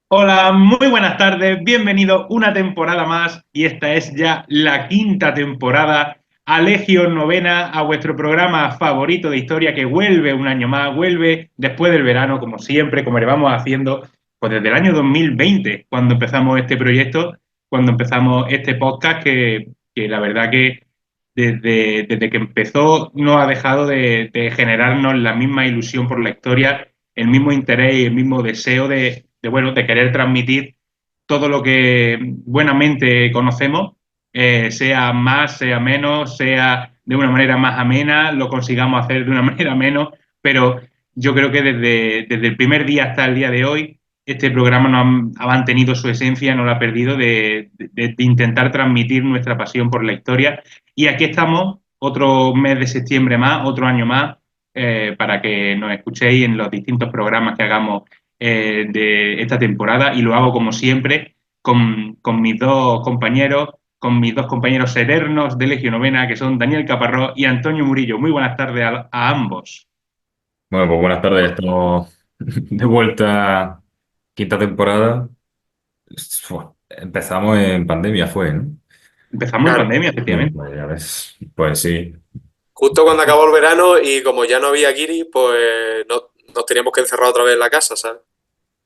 Hola, muy buenas tardes, bienvenido una temporada más y esta es ya la quinta temporada a Legión Novena, a vuestro programa favorito de historia que vuelve un año más, vuelve después del verano como siempre, como le vamos haciendo pues desde el año 2020 cuando empezamos este proyecto, cuando empezamos este podcast que la verdad que desde que empezó no ha dejado de generarnos la misma ilusión por la historia, el mismo interés y el mismo deseo bueno, de querer transmitir todo lo que buenamente conocemos, sea más, sea menos, sea de una manera más amena, lo consigamos hacer de una manera menos, pero yo creo que desde el primer día hasta el día de hoy, este programa no ha mantenido su esencia, no la ha perdido de intentar transmitir nuestra pasión por la historia. Y aquí estamos, otro mes de septiembre más, otro año más, para que nos escuchéis en los distintos programas que hagamos de esta temporada y lo hago como siempre con con mis dos compañeros eternos de Legión Novena, que son Daniel Caparrós y Antonio Murillo. Muy buenas tardes a ambos. Bueno, pues buenas tardes, estamos de vuelta, quinta temporada. Empezamos en pandemia, fue, ¿no? Empezamos en Claro, pandemia, Sí, efectivamente. pues ya ves, pues sí. justo cuando acabó el verano y como ya no había guiri, pues nos teníamos que encerrar otra vez en la casa, ¿sabes?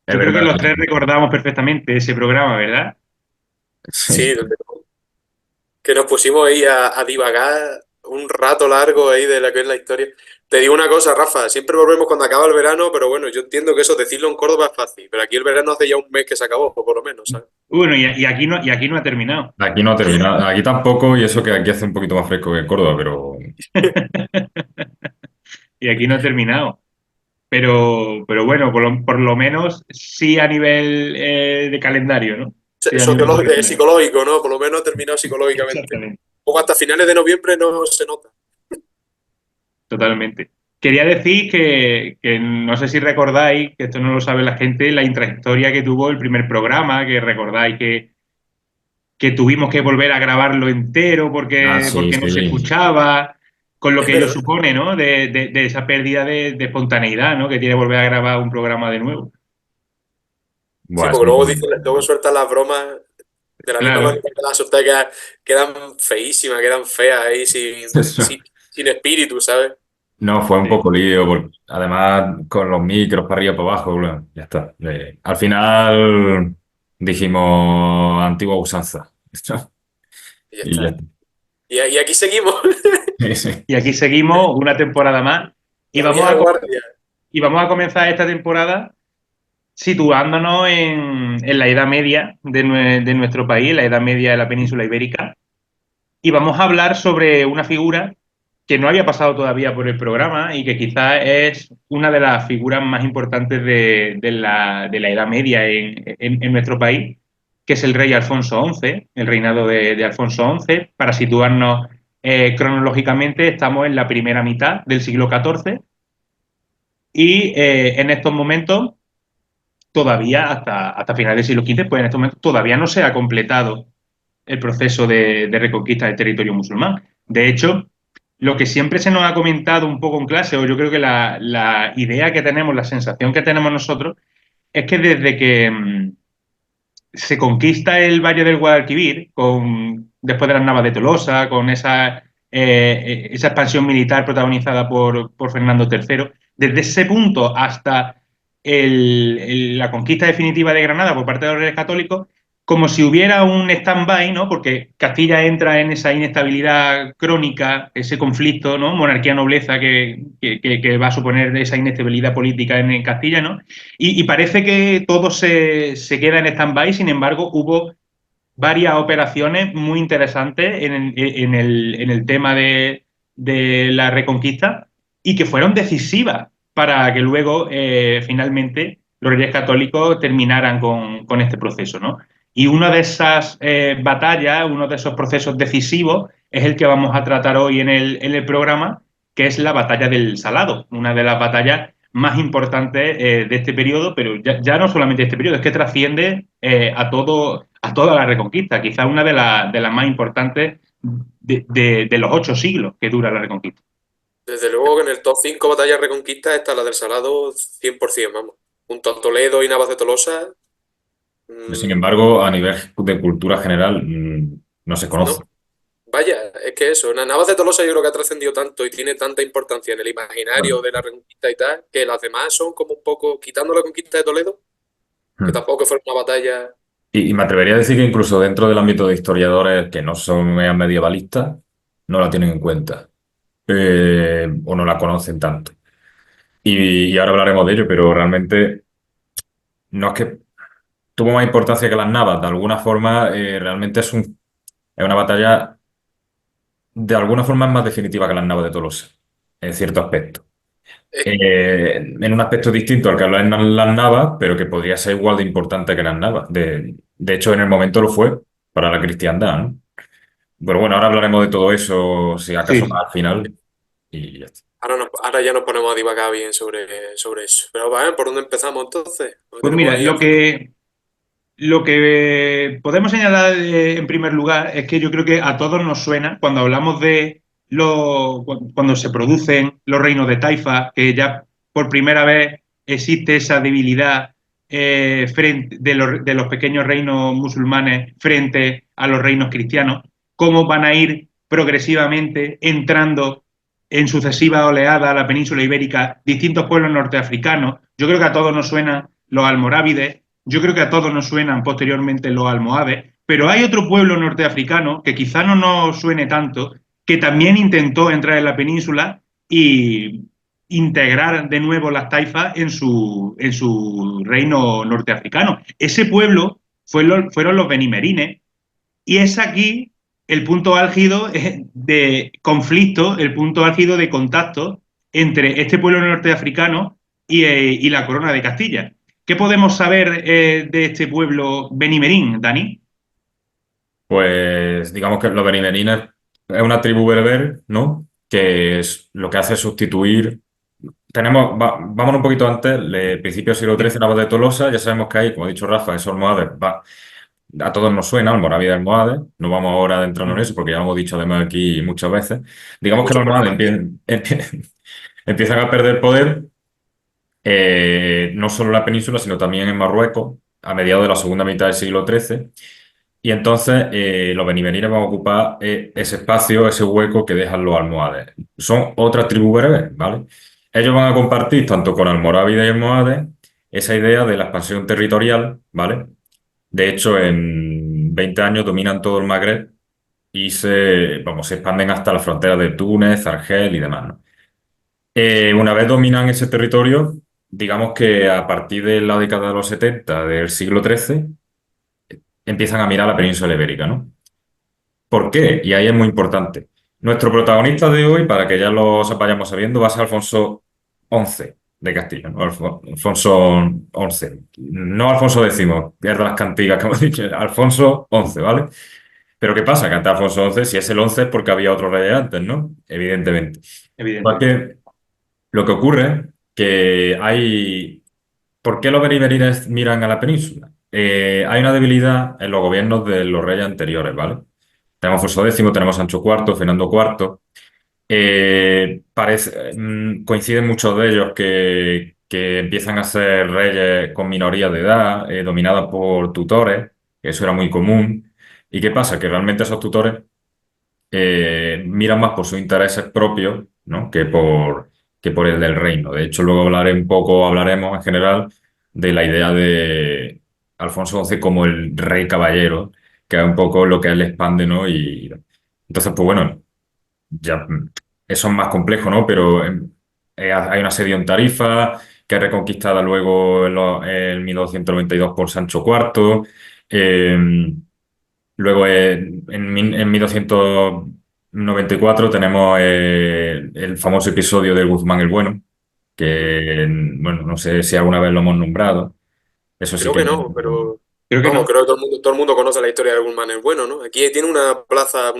Es Yo creo que verdad. los tres recordamos perfectamente ese programa, ¿verdad? Sí. Sí, que nos pusimos ahí a divagar un rato largo ahí de la que es la historia. Te digo una cosa, Rafa, siempre volvemos cuando acaba el verano, pero bueno, yo entiendo que eso decirlo en Córdoba es fácil, pero aquí el verano hace ya un mes que se acabó, por lo menos, ¿sabes? Bueno, y aquí no ha terminado. Aquí no ha terminado, aquí tampoco, y eso que aquí hace un poquito más fresco que en Córdoba, pero Y aquí no ha terminado. Pero bueno, por lo menos sí a nivel de calendario, ¿no? Sí a nivel de calendario. Psicológico, ¿no? Por lo menos ha terminado psicológicamente. Exactamente. O hasta finales de noviembre no se nota. Totalmente. Quería decir que no sé si recordáis, que esto no lo sabe la gente, la intrahistoria que tuvo el primer programa, que recordáis que tuvimos que volver a grabarlo entero ah, sí, porque no se sí. escuchaba, con lo Es que ello verdad. supone, ¿no? De esa pérdida de espontaneidad, ¿no? Que tiene volver a grabar un programa de nuevo. Sí, Buah, porque luego sueltan las bromas de la misma Claro, manera que las sueltan quedan feísimas, quedan feas ahí sin espíritu, ¿sabes? No, fue un sí, poco lío, porque además con los micros para arriba para abajo, bueno, ya está. Al final dijimos antigua usanza. Y ya Y ya está. está. Y aquí seguimos, Sí, sí. y aquí seguimos una temporada más y la vieja guardia. y vamos a comenzar esta temporada situándonos en la Edad Media de nuestro país, la Edad Media de la península ibérica, y vamos a hablar sobre una figura que no había pasado todavía por el programa y que quizás es una de las figuras más importantes de la Edad Media en nuestro país, que es el rey Alfonso XI, el reinado de Alfonso XI. Para situarnos cronológicamente, estamos en la primera mitad del siglo XIV y en estos momentos todavía, hasta finales del siglo XV, pues en estos momentos todavía no se ha completado el proceso de reconquista del territorio musulmán. De hecho, lo que siempre se nos ha comentado un poco en clase, o yo creo que la idea que tenemos, la sensación que tenemos nosotros, es que desde que se conquista el Valle del Guadalquivir, después de las Navas de Tolosa, con esa expansión militar protagonizada por Fernando III, desde ese punto hasta la conquista definitiva de Granada por parte de los Reyes Católicos, como si hubiera un stand-by, ¿no? Porque Castilla entra en esa inestabilidad crónica, ese conflicto, ¿no? Monarquía-nobleza que va a suponer esa inestabilidad política en Castilla, ¿no? Y parece que todo se queda en stand-by, sin embargo, hubo varias operaciones muy interesantes en el tema de la reconquista y que fueron decisivas para que luego, finalmente, los reyes católicos terminaran con este proceso, ¿no? Y una de esas batallas, uno de esos procesos decisivos, es el que vamos a tratar hoy en el programa, que es la batalla del Salado, una de las batallas más importantes de este periodo, pero ya no solamente de este periodo, es que trasciende a toda la Reconquista, quizás una de las más importantes de los 8 siglos que dura la Reconquista. Desde luego que en el top 5 batallas reconquistas está la del Salado 100%, vamos. Junto a Toledo y Navas de Tolosa, Sin Mm, embargo, a nivel de cultura general, no se conoce. no, vaya, es que eso, Navas de Tolosa yo creo que ha trascendido tanto y tiene tanta importancia en el Claro. imaginario de la Reconquista y tal, que las demás son como un poco, quitando la conquista de Toledo, que Mm. tampoco fue una batalla. Y me atrevería a decir que incluso dentro del ámbito de historiadores que no son medievalistas, no la tienen en cuenta. O no la conocen tanto. Y ahora hablaremos de ello, pero realmente no es que tuvo más importancia que las Navas. De alguna forma, realmente es una batalla, de alguna forma es más definitiva que las Navas de Tolosa, en cierto aspecto. Eh, En un aspecto distinto al que hablan las Navas, pero que podría ser igual de importante que las Navas. De hecho, en el momento lo fue para la cristiandad, ¿no? Pero bueno, ahora hablaremos de todo eso, si acaso Sí. más al final, y ya está. ahora ya nos ponemos a divagar bien sobre eso. Pero vale, ¿por dónde empezamos entonces? Porque Pues tenemos mira, ahí al final. lo que podemos señalar en primer lugar es que yo creo que a todos nos suena cuando hablamos de cuando se producen los reinos de Taifa, que ya por primera vez existe esa debilidad frente de los pequeños reinos musulmanes frente a los reinos cristianos, cómo van a ir progresivamente entrando en sucesivas oleadas a la península ibérica distintos pueblos norteafricanos. Yo creo que a todos nos suenan los almorávides, yo creo que a todos nos suenan posteriormente los almohades, pero hay otro pueblo norteafricano que quizá no nos suene tanto, que también intentó entrar en la península y integrar de nuevo las taifas en su reino norteafricano. Ese pueblo fueron los benimerines y es aquí el punto álgido de conflicto, el punto álgido de contacto entre este pueblo norteafricano y la corona de Castilla. ¿Qué podemos saber de este pueblo benimerín, Dani? Pues digamos que los benimerines es una tribu bereber, ¿no? Que es lo que hace es sustituir. Vamos un poquito antes, principio del siglo XIII, Navas de Tolosa, ya sabemos que hay, como ha dicho Rafa, esos almohades, a todos nos suena, Almorávid de Almohades, no vamos ahora a adentrarnos en eso porque ya lo hemos dicho además aquí muchas veces. Hay Digamos que los muchos almohades programas aquí. empiezan a perder poder, no solo en la península, sino también en Marruecos, a mediados de la segunda mitad del siglo XIII. Y entonces los benimerines van a ocupar ese espacio, ese hueco que dejan los almohades. Son otra tribu bereber, ¿vale? Ellos van a compartir, tanto con almorávides y almohades, esa idea de la expansión territorial, ¿vale? De hecho, en 20 años dominan todo el Magreb y se expanden hasta las fronteras de Túnez, Argel y demás, ¿no? Una vez dominan ese territorio, digamos que a partir de la década de los 70 del siglo XIII, empiezan a mirar la península ibérica, ¿no? ¿Por qué? Y ahí es muy importante. Nuestro protagonista de hoy, para que ya lo vayamos sabiendo, va a ser Alfonso XI de Castilla, ¿no? Alfonso XI. No Alfonso X, que es de las cantigas que hemos dicho, Alfonso XI, ¿vale? Pero ¿qué pasa? Que antes Alfonso XI, si es el 11 es porque había otro rey antes, ¿no? Evidentemente. Igual Evidentemente. que lo que ocurre que hay. ¿Por qué los beriberines miran a la península? Hay una debilidad en los gobiernos de los reyes anteriores, ¿vale? Tenemos Alfonso X, tenemos Sancho IV, Fernando IV. Coinciden muchos de ellos que empiezan a ser reyes con minorías de edad, dominadas por tutores, que eso era muy común. ¿Y qué pasa? Que realmente esos tutores miran más por sus intereses propios, ¿no? que por el del reino. De hecho, luego hablaremos en general de la idea de Alfonso XI como el rey caballero, que es un poco lo que él expande, ¿no? Y entonces, pues bueno, ya eso es más complejo, ¿no? Pero hay una asedio en Tarifa, que es reconquistada luego en 1292 por Sancho IV. Luego, en 1294 tenemos el famoso episodio de Guzmán el Bueno, que, bueno, no sé si alguna vez lo hemos nombrado. Eso sí Creo que... que no, pero Creo que vamos, no. creo que todo el mundo conoce la historia de Guzmán el Bueno, ¿no? Aquí tiene una rotonda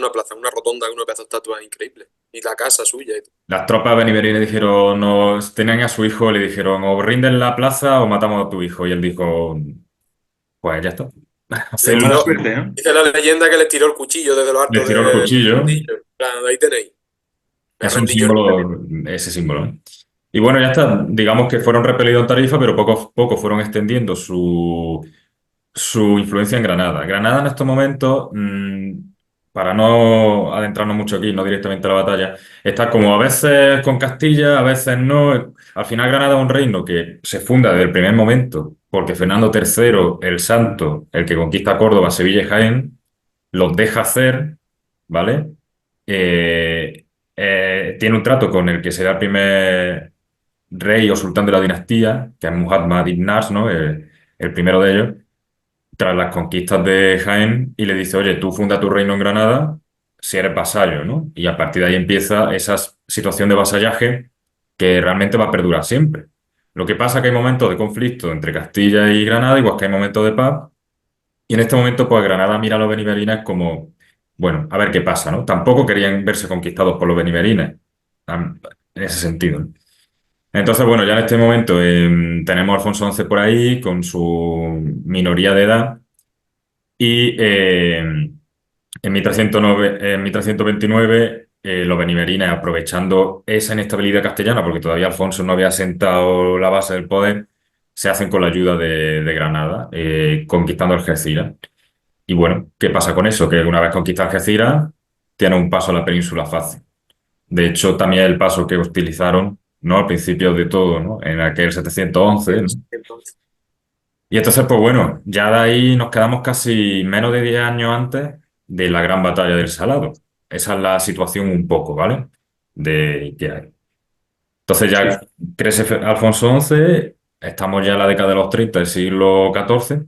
con una pedazo de estatua increíble. Y la casa suya y todo. Las tropas benimerines dijeron, tenían a su hijo, le dijeron, o rinden la plaza o matamos a tu hijo. Y él dijo, pues ya está. Les Mala Hacedlo. tiró, suerte, ¿no? dice la leyenda que les tiró el cuchillo desde lo Le alto tiró el del cuchillo. castillo. En plan, ahí tenéis. Me Es un rendí yo en símbolo, ese símbolo, ¿no? Y bueno, ya está. Digamos que fueron repelidos en Tarifa, pero poco a poco fueron extendiendo su influencia en Granada. Granada en estos momentos, para no adentrarnos mucho aquí, no directamente a la batalla, está como a veces con Castilla, a veces no. Al final Granada es un reino que se funda desde el primer momento, porque Fernando III, el Santo, el que conquista Córdoba, Sevilla y Jaén, los deja hacer, ¿vale? Tiene un trato con el que será el primer rey o sultán de la dinastía, que es Muhammad ibn Nasr, ¿no? El primero de ellos, tras las conquistas de Jaén, y le dice, oye, tú funda tu reino en Granada si eres vasallo, ¿no? Y a partir de ahí empieza esa situación de vasallaje que realmente va a perdurar siempre. Lo que pasa es que hay momentos de conflicto entre Castilla y Granada, igual que hay momentos de paz, y en este momento, pues Granada mira a los benimerines como, bueno, a ver qué pasa, ¿no? Tampoco querían verse conquistados por los benimerines, en ese sentido, ¿no? Entonces, bueno, ya en este momento tenemos a Alfonso XI por ahí con su minoría de edad y en 1329 los benimerines, aprovechando esa inestabilidad castellana, porque todavía Alfonso no había sentado la base del poder, se hacen con la ayuda de Granada, conquistando Algeciras. Y bueno, ¿qué pasa con eso? Que una vez conquista Algeciras, tiene un paso a la península fácil. De hecho, también el paso que utilizaron, ¿no? Al principio de todo, ¿no? En aquel 711, ¿no? Entonces, Y entonces, pues bueno, ya de ahí nos quedamos casi menos de 10 años antes de la gran batalla del Salado. Esa es la situación un poco, ¿vale? De que hay. Entonces Sí. ya crece Alfonso XI, estamos ya en la década de los 30 del siglo XIV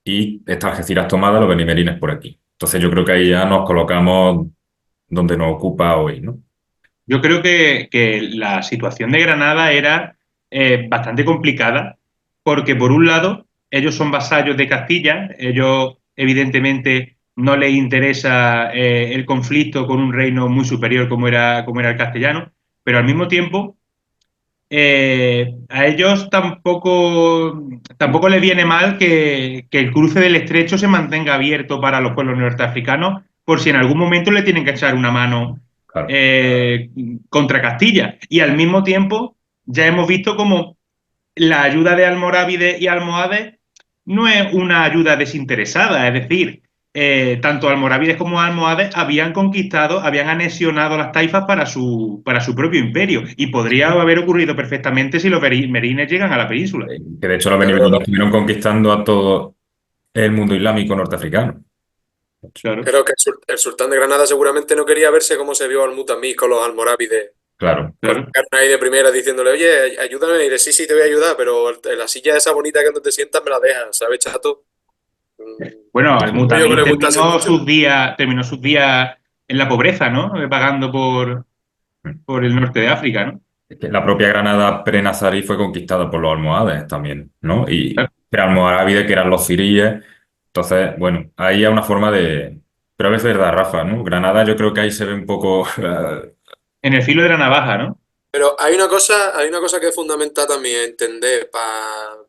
y está Algeciras tomada, los benimerines por aquí. Entonces yo creo que ahí ya nos colocamos donde nos ocupa hoy, ¿no? Yo creo que la situación de Granada era bastante complicada, porque por un lado, ellos son vasallos de Castilla, ellos evidentemente no les interesa el conflicto con un reino muy superior como era el castellano, pero al mismo tiempo a ellos tampoco les viene mal que el cruce del estrecho se mantenga abierto para los pueblos norteafricanos por si en algún momento le tienen que echar una mano Claro. eh, contra Castilla. Y al mismo tiempo ya hemos visto como la ayuda de Almorávides y Almohades no es una ayuda desinteresada, es decir, tanto Almorávides como Almohades habían conquistado, habían anexionado las taifas para su propio imperio y podría haber ocurrido perfectamente si los merines llegan a la península. Que de hecho los claro, benemerines estuvieron conquistando a todo el mundo islámico norteafricano. Claro, creo que el sultán de Granada seguramente no quería verse cómo se vio Al-Mutamid con los almorávides. Claro. Con claro. ahí de primera diciéndole, oye, ayúdame. Y dice, sí, sí, te voy a ayudar, pero la silla esa bonita que no te sientas me la dejas, ¿sabes, chato? Bueno, Yo que Al-Mutamid le gustase mucho. terminó sus días en la pobreza, ¿no? Pagando por el norte de África, ¿no? Es que la propia Granada pre-nazarí fue conquistada por los almohades también, ¿no? Y Claro. pre-almorávides, que eran los ciríes. Entonces, bueno, ahí hay una forma de... Pero es verdad, Rafa, ¿no? Granada yo creo que ahí se ve un poco... En el filo de la navaja, ¿no? Pero hay una cosa que es fundamental también entender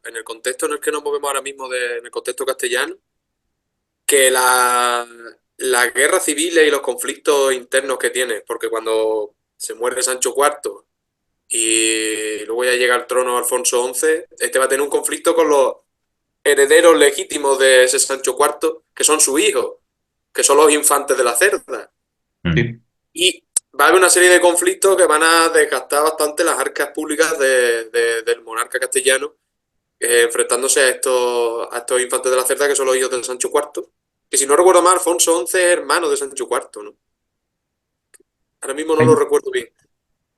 en el contexto en el que nos movemos ahora mismo, en el contexto castellano, que las guerras civiles y los conflictos internos que tiene, porque cuando se muere Sancho IV y luego ya llega al trono Alfonso XI, este va a tener un conflicto con los herederos legítimos de ese Sancho IV, que son sus hijos, que son los infantes de la cerda. Mm. Sí. Y va a haber una serie de conflictos que van a desgastar bastante las arcas públicas del monarca castellano, enfrentándose a estos infantes de la cerda que son los hijos de Sancho IV. Que si no recuerdo mal, Alfonso XI es hermano de Sancho IV, ¿no? Ahora mismo no lo recuerdo bien.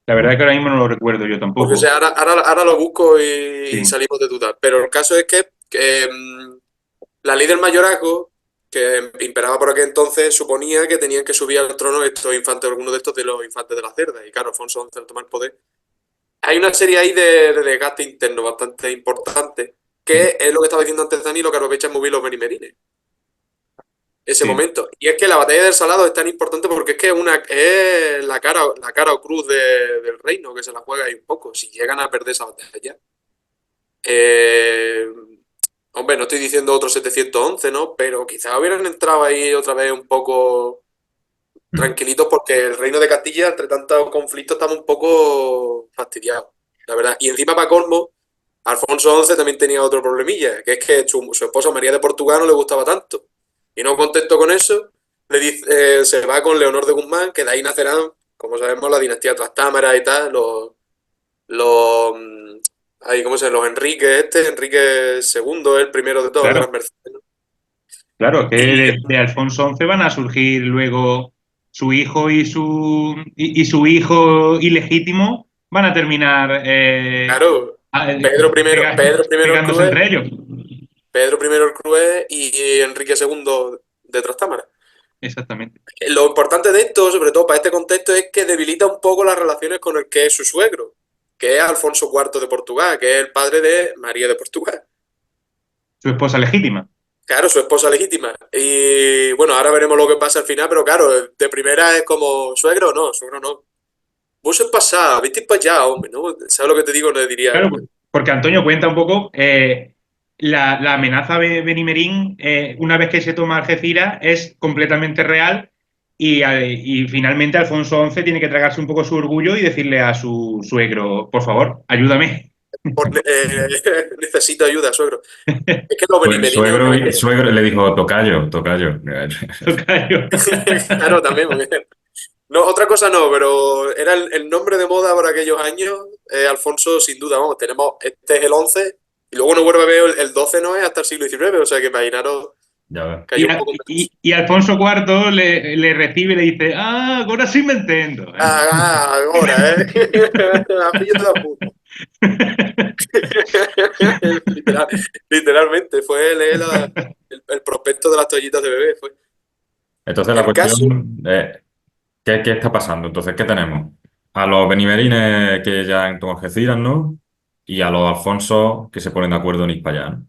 La verdad es que ahora mismo no lo recuerdo yo Porque, o tampoco. sea, ahora lo busco y Sí. salimos de duda. Pero el caso es que la ley del mayorazgo, que imperaba por aquel entonces, suponía que tenían que subir al trono estos infantes, algunos de estos de los infantes de la cerda. Y claro, Alfonso XI al tomar el poder. Hay una serie ahí de desgaste interno bastante importante, que es lo que estaba diciendo antes Dani, lo que aprovechan muy bien los benimerines. Ese Sí. momento. Y es que la batalla del Salado es tan importante porque es que es la cara o cruz del reino que se la juega ahí un poco. Si llegan a perder esa batalla. Eh, hombre, no estoy diciendo otro 711, ¿no? Pero quizás hubieran entrado ahí otra vez un poco Mm. tranquilitos porque el reino de Castilla, entre tantos conflictos, estaba un poco fastidiado, la verdad. Y encima, para colmo, Alfonso XI también tenía otro problemilla, que es que su esposa María de Portugal no le gustaba tanto. Y no contento con eso, se va con Leonor de Guzmán, que de ahí nacerán, como sabemos, la dinastía Trastámara y tal, los, ¿cómo se llama? Los Enrique II, el primero de todos, de las Claro, Mercedes, ¿no? claro, que Y de Alfonso XI van a surgir luego su hijo y su hijo ilegítimo van a terminar claro, Pedro el pegándose Cruel, entre ellos. Pedro I el Cruel y Enrique II de Trastámara. Exactamente. Lo importante de esto, sobre todo para este contexto, es que debilita un poco las relaciones con el que es su suegro, que es Alfonso IV de Portugal, que es el padre de María de Portugal. Su esposa legítima. Claro, su esposa legítima. Y bueno, ahora veremos lo que pasa al final, pero claro, de primera es como suegro no. Vos es pasado, viste para allá, hombre, ¿no? ¿Sabes lo que te digo? Le diría, Claro, porque Antonio cuenta un poco la amenaza de Benimerín, una vez que se toma Algeciras, es completamente real y finalmente Alfonso XI tiene que tragarse un poco su orgullo y decirle a su suegro, por favor, ayúdame. necesito ayuda, suegro. Es que los Pues benimerines, obviamente, suegro le dijo, tocayo, tocayo. Tocayo. claro, también, porque no, otra cosa no, pero era el nombre de moda por aquellos años. Alfonso, sin duda, vamos, tenemos, este es el 11 y luego no vuelve a ver el 12 no es hasta el siglo XIX, o sea que imaginaros Ya ves. que hay un poco menos. Y Alfonso IV le recibe y le dice, ah, ahora sí me entiendo. Ahora, ¿eh? A pillo de la puta. Literal- literalmente, fue leer el prospecto de las toallitas de bebé. Fue. Entonces la El caso, cuestión es, ¿qué está pasando? Entonces, ¿qué tenemos? A los benimerines que ya en Algeciras, ¿no? Y a los Alfonso que se ponen de acuerdo en ir para allá, ¿no?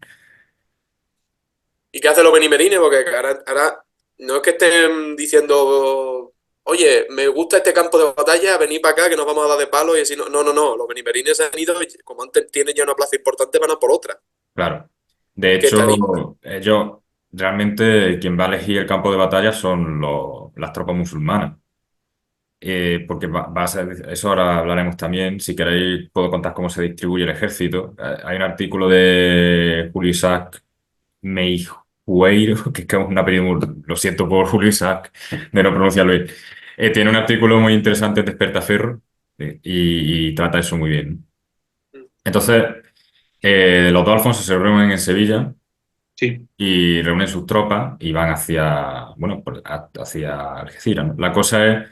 ¿y qué hacen los benimerines? Porque ahora no es que estén diciendo, oye, me gusta este campo de batalla, venid para acá que nos vamos a dar de palo y así. No, no, no, no. Los benimerines se han ido, y como antes tienen ya una plaza importante, van a por otra. Claro. De Que está ahí. hecho, ellos realmente quien va a elegir el campo de batalla son las tropas musulmanas. Porque va a ser, eso ahora hablaremos también. Si queréis, puedo contar cómo se distribuye el ejército. Hay un artículo de Julio Isaac Meijueiro, que es que es un apellido, lo siento por Julio Isaac, de no pronunciarlo bien. Tiene un artículo muy interesante en Despertaferro y trata eso muy bien. Entonces, los dos Alfonso se reúnen en Sevilla Sí, y reúnen sus tropas y van hacia, bueno, hacia Algeciras, ¿no? La cosa es,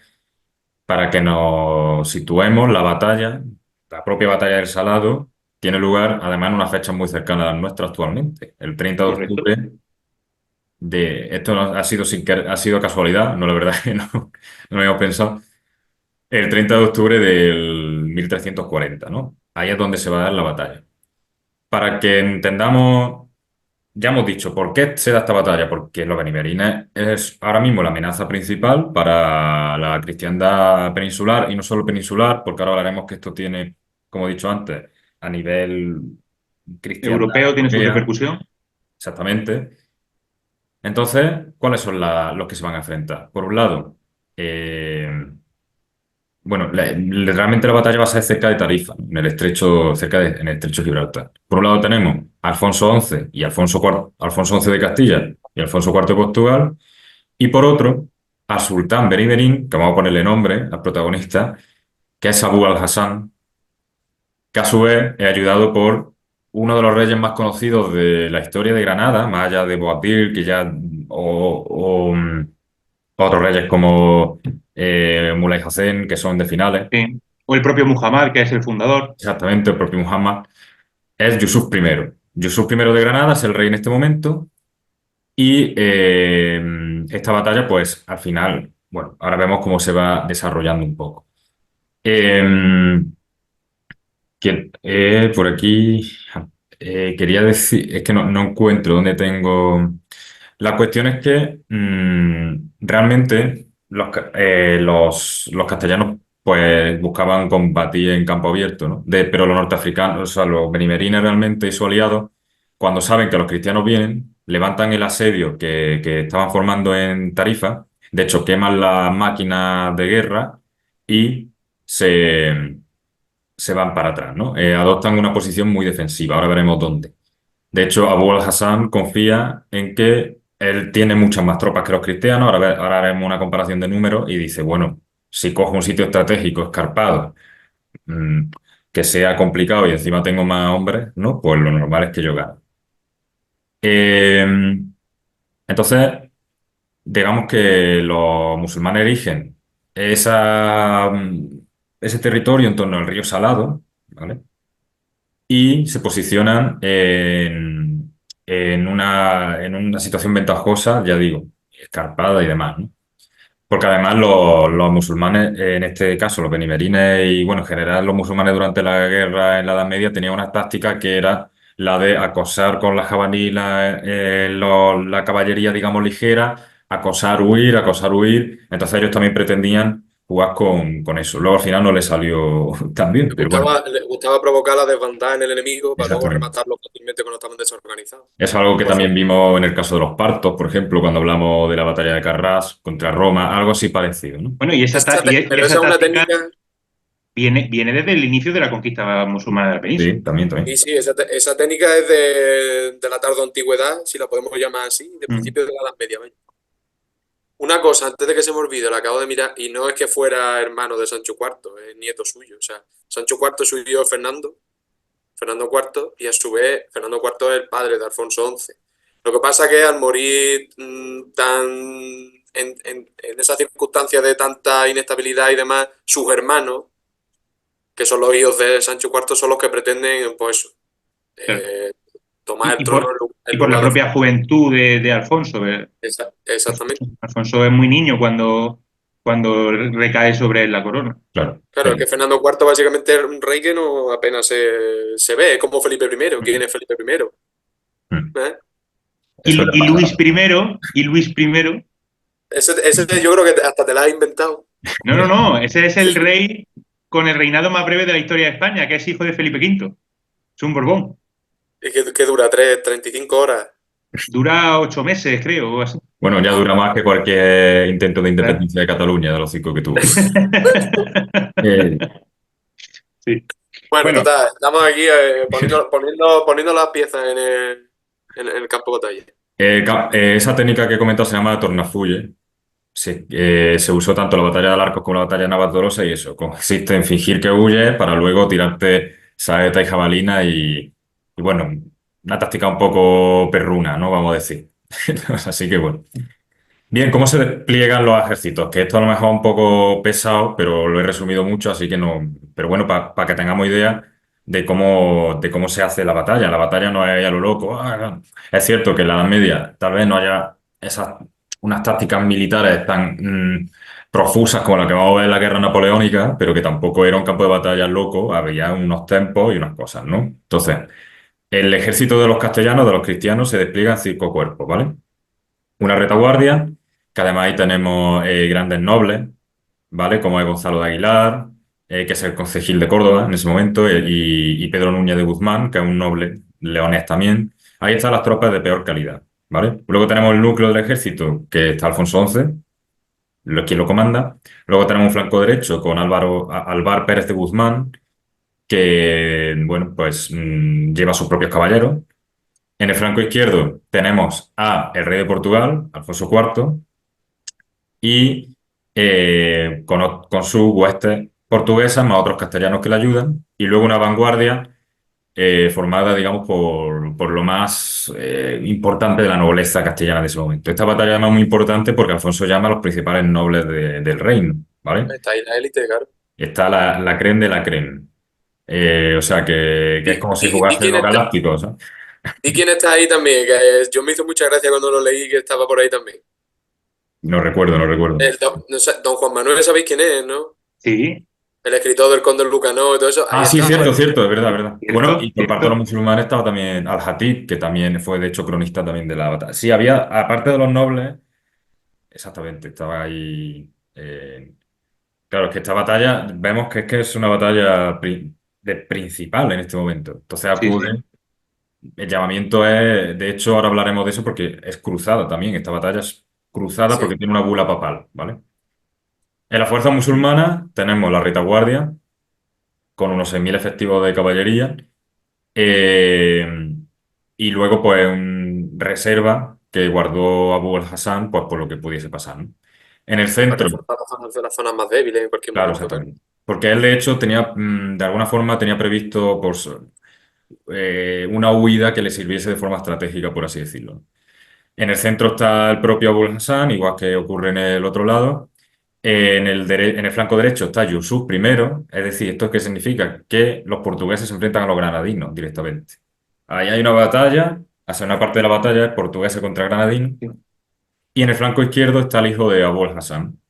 para que nos situemos, la propia batalla del Salado, tiene lugar además en una fecha muy cercana a la nuestra actualmente, el 30 de correcto. octubre esto no ha sido ha sido casualidad, no, la verdad es que no, no lo habíamos pensado, el 30 de octubre del 1340, ¿no? Ahí es donde se va a dar la batalla. Para que entendamos, ya hemos dicho, ¿por qué se da esta batalla? Porque los benimerines es ahora mismo la amenaza principal para la cristiandad peninsular y no solo peninsular, porque ahora hablaremos que esto tiene, como he dicho antes, a nivel cristiandad Europeo tiene su europea, repercusión. exactamente. Entonces, ¿cuáles son los que se van a enfrentar? Por un lado, bueno, realmente la batalla va a ser cerca de Tarifa, en el estrecho, en el estrecho de Gibraltar. Por un lado tenemos a Alfonso XI y Alfonso XI de Castilla y Alfonso IV de Portugal, y por otro, al sultán Benimerín, que vamos a ponerle nombre al protagonista, que es Abu al-Hassan, que a su vez es ayudado por uno de los reyes más conocidos de la historia de Granada, más allá de Boabdil, que ya, otros reyes como Mulay Hassan, que son de finales. Sí. O el propio Muhammad, que es el fundador. Exactamente, el propio Muhammad, es Yusuf I. Yusuf I de Granada es el rey en este momento y esta batalla, pues al final, bueno, ahora vemos cómo se va desarrollando un poco. Eh, por aquí quería decir, es que no encuentro dónde tengo. La cuestión es que realmente los castellanos pues buscaban combatir en campo abierto, ¿no? Pero los norteafricanos, o sea, los benimerines realmente y sus aliados, cuando saben que los cristianos vienen, levantan el asedio que estaban formando en Tarifa, de hecho queman las máquinas de guerra y se se van para atrás, ¿no? Adoptan una posición muy defensiva. Ahora veremos dónde. De hecho, Abu al-Hassan confía en que él tiene muchas más tropas que los cristianos. Ahora haremos una comparación de números y dice, bueno, si cojo un sitio estratégico escarpado, mm, que sea complicado y encima tengo más hombres, ¿no? Pues lo normal es que yo gane. Eh, entonces, digamos que los musulmanes erigen ese territorio en torno al río Salado, ¿vale? Y se posicionan en una situación ventajosa, ya digo, escarpada y demás, ¿no? Porque además los musulmanes, en este caso los benimerines y bueno, en general los musulmanes durante la guerra en la Edad Media tenían una táctica que era la de acosar con la jabalí la caballería, digamos, ligera, acosar, huir, acosar, huir. Entonces ellos también pretendían jugar con eso. Luego al final no les salió tan bien, pero bueno, Les gustaba provocar la desbandada en el enemigo para luego exactamente. rematarlo fácilmente cuando estaban desorganizados. Es algo que Pues también vimos en el caso de los partos, por ejemplo, cuando hablamos de la batalla de Carràs contra Roma, algo así parecido, ¿no? Bueno, y y pero esa esa es una táctica técnica, viene desde el inicio de la conquista musulmana de la península. Sí, también, y también. sí, esa técnica es de la tardo antigüedad, si la podemos llamar así, de Mm. principio de la Edad Media. Vaya. Una cosa, antes de que se me olvide, la acabo de mirar, y no es que fuera hermano de Sancho IV, es nieto suyo. O sea, Sancho IV es su hijo Fernando IV, y a su vez Fernando IV es el padre de Alfonso XI. Lo que pasa es que al morir en esas circunstancias de tanta inestabilidad y demás, sus hermanos, que son los hijos de Sancho IV, son los que pretenden, pues eso, Claro. eh, tomar el Y trono y en por la lugar de... propia juventud de Alfonso. Exactamente. Alfonso es muy niño cuando recae sobre él la corona. Claro. Claro, es que Fernando IV básicamente es un rey que no apenas se ve, es como Felipe I. ¿Quién es Felipe I? Mm. ¿Eh? Eso le Y Luis pasa. I, Ese yo creo que hasta te la has inventado. no, ese es el rey con el reinado más breve de la historia de España, que es hijo de Felipe V. Es un Borbón. Y que dura 35 horas. Dura 8 meses, creo, o así. Bueno, ya dura más que cualquier intento de Claro. independencia de Cataluña, de los 5 que tuvo. Eh, Sí. Bueno, Bueno, total, estamos aquí poniendo las piezas en el campo de batalla. esa técnica que he comentado se llama tornafulle. Se usó tanto en la batalla de Arcos como en la batalla de Navas de Orosa y eso, consiste en fingir que huyes para luego tirarte saeta y jabalina y bueno, una táctica un poco perruna, ¿no? Vamos a decir. Así que bueno. Bien, ¿cómo se despliegan los ejércitos? Que esto a lo mejor es un poco pesado, pero lo he resumido mucho, así que no. Pero bueno, para que tengamos idea de cómo se hace la batalla. La batalla no es a lo loco. No. Es cierto que en la Edad Media tal vez no haya unas tácticas militares tan profusas como la que vamos a ver en la guerra napoleónica, pero que tampoco era un campo de batalla loco. Había unos tempos y unas cosas, ¿no? Entonces, el ejército de los castellanos, de los cristianos, se despliega en 5 cuerpos, ¿vale? Una retaguardia, que además ahí tenemos grandes nobles, ¿vale? Como es Gonzalo de Aguilar, que es el concejil de Córdoba en ese momento, y Pedro Núñez de Guzmán, que es un noble leonés también. Ahí están las tropas de peor calidad, ¿vale? Luego tenemos el núcleo del ejército, que está Alfonso XI, quien lo comanda. Luego tenemos un flanco derecho con Álvar Pérez de Guzmán, que, bueno, pues lleva sus propios caballeros. En el flanco izquierdo tenemos a el rey de Portugal, Alfonso IV, y con sus huestes portuguesas, más otros castellanos que le ayudan, y luego una vanguardia formada, digamos, por lo más importante de la nobleza castellana de ese momento. Esta batalla además es muy importante porque Alfonso llama a los principales nobles del reino, ¿vale? Está ahí la élite, claro. Está la creme de la creme. O sea, que es Di, como si di- di jugase quién los está, galácticos, ¿sabes? di quién está ahí también, que yo me hizo mucha gracia cuando lo leí que estaba por ahí también. No recuerdo, no recuerdo. No sé, don Juan Manuel, ¿sabéis quién es, no? sí, El escritor del Conde Lucanor y todo eso, ahí Ah, sí, está por cierto, ahí. cierto, es verdad, es verdad. Bueno, cierto, y por parte de los cierto. musulmanes estaba también Al-Hatib, que también fue, de hecho, cronista también de la batalla. Sí, había, aparte de los nobles, exactamente, estaba ahí. Claro, es que esta batalla, vemos que es una batalla principal en este momento. Entonces Sí, sí, acude, el llamamiento es, de hecho, ahora hablaremos de eso porque es cruzada también. Esta batalla es cruzada Sí, porque tiene una bula papal, ¿vale? En la fuerza musulmana tenemos la retaguardia, con unos 6.000 efectivos de caballería. Eh, y luego, pues, reserva que guardó Abu al-Hassan, pues, por lo que pudiese pasar, ¿no? En el Sí, para centro, reforzar las zonas más débiles en cualquier claro, momento, tal. exactamente. Porque él, de hecho, tenía, de alguna forma, tenía previsto una huida que le sirviese de forma estratégica, por así decirlo. En el centro está el propio Abu al-Hassan, igual que ocurre en el otro lado. En el flanco derecho está Yusuf primero, es decir, ¿esto qué significa? Que los portugueses se enfrentan a los granadinos directamente. Ahí hay una batalla, hacia una parte de la batalla es portuguesa contra granadinos, y en el flanco izquierdo está el hijo de Abu al-Hassan,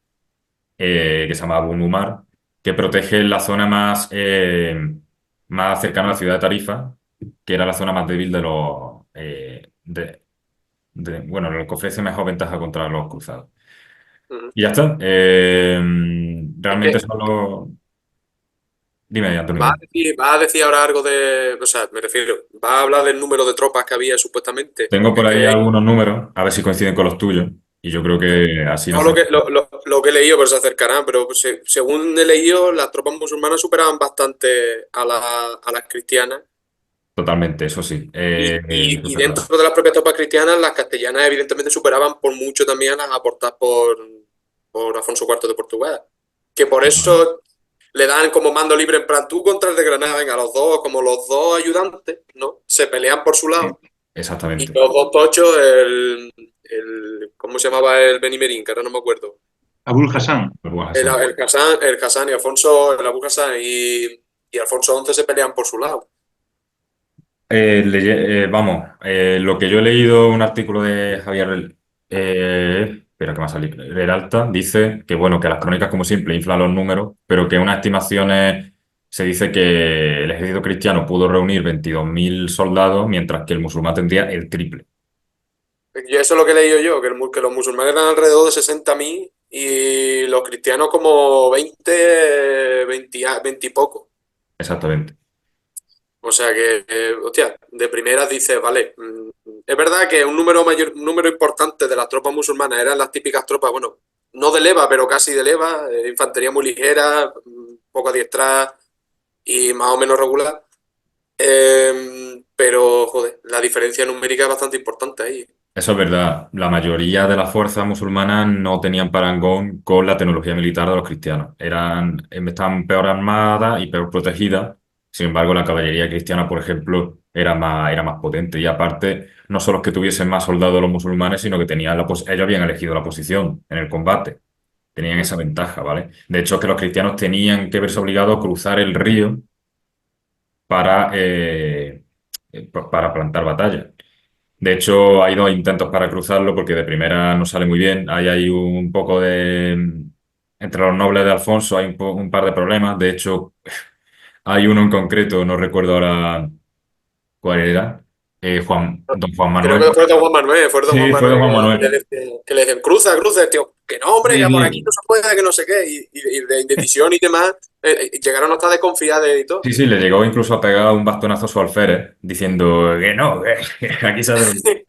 que se llama Abu Numar, que protege la zona más cercana a la ciudad de Tarifa, que era la zona más débil de los... bueno, lo que ofrece mejor ventaja contra los cruzados. Ujú. Y ya está. Es Realmente que solo... Dime, vas a Antonio. decir, vas a decir ahora algo de, o sea, me refiero, vas a hablar del número de tropas que había supuestamente, Tengo porque por es ahí que algunos números, a ver si coinciden con los tuyos. Y yo creo que así no yo se... lo que he leído, pero se acercarán, pero según he leído, las tropas musulmanas superaban bastante a las cristianas. Totalmente, eso sí. Y Eso es verdad. dentro de las propias tropas cristianas, las castellanas evidentemente superaban por mucho también a las aportadas por Afonso IV de Portugal. Que por eso le dan como mando libre en plan tú contra el de Granada, venga, los dos, como los dos ayudantes, ¿no? Se pelean por su lado. Y Exactamente. los dos tochos, ¿cómo se llamaba el Benimerín? Que ahora no me acuerdo. Abul Hassan. El Hassan y Alfonso, el Abu Hassan y Alfonso XI se pelean por su lado. Vamos, lo que yo he leído, un artículo de Javier, espera que me ha salido, Peralta, dice que bueno, que las crónicas como siempre inflan los números, pero que unas estimaciones se dice que el ejército cristiano pudo reunir 22.000 soldados, mientras que el musulmán tendría el triple. Y eso es lo que he leído yo, que los musulmanes eran alrededor de 60.000 y los cristianos como 20 y poco. Exactamente. O sea que, hostia, de primeras dices, vale, es verdad que un número mayor, un número importante de las tropas musulmanas eran las típicas tropas, bueno, no de leva, pero casi de leva, infantería muy ligera, poco adiestrada y más o menos regular. Pero, joder, la diferencia numérica es bastante importante ahí. Eso es verdad. La mayoría de las fuerzas musulmanas no tenían parangón con la tecnología militar de los cristianos. Estaban peor armadas y peor protegidas. Sin embargo, la caballería cristiana, por ejemplo, era más potente. Y aparte, no solo es que tuviesen más soldados los musulmanes, sino que ellos habían elegido la posición en el combate. Tenían esa ventaja, ¿vale? De hecho, es que los cristianos tenían que verse obligados a cruzar el río para plantar batalla. De hecho, hay dos intentos para cruzarlo porque de primera no sale muy bien. Ahí hay un poco de... Entre los nobles de Alfonso hay un par de problemas. De hecho, hay uno en concreto, no recuerdo ahora cuál era. Don Juan Creo Manuel. que fue de Juan Manuel, fue de Juan Sí, fue Don Manuel Juan Manuel. que le decían, cruza, cruza, tío, que no, hombre, Sí, que por aquí sí. no se puede, que no sé qué, y de indecisión y demás, llegaron hasta desconfiar de y todo. Sí, sí, le llegó incluso a pegar un bastonazo a su alférez diciendo que no, que aquí se hace...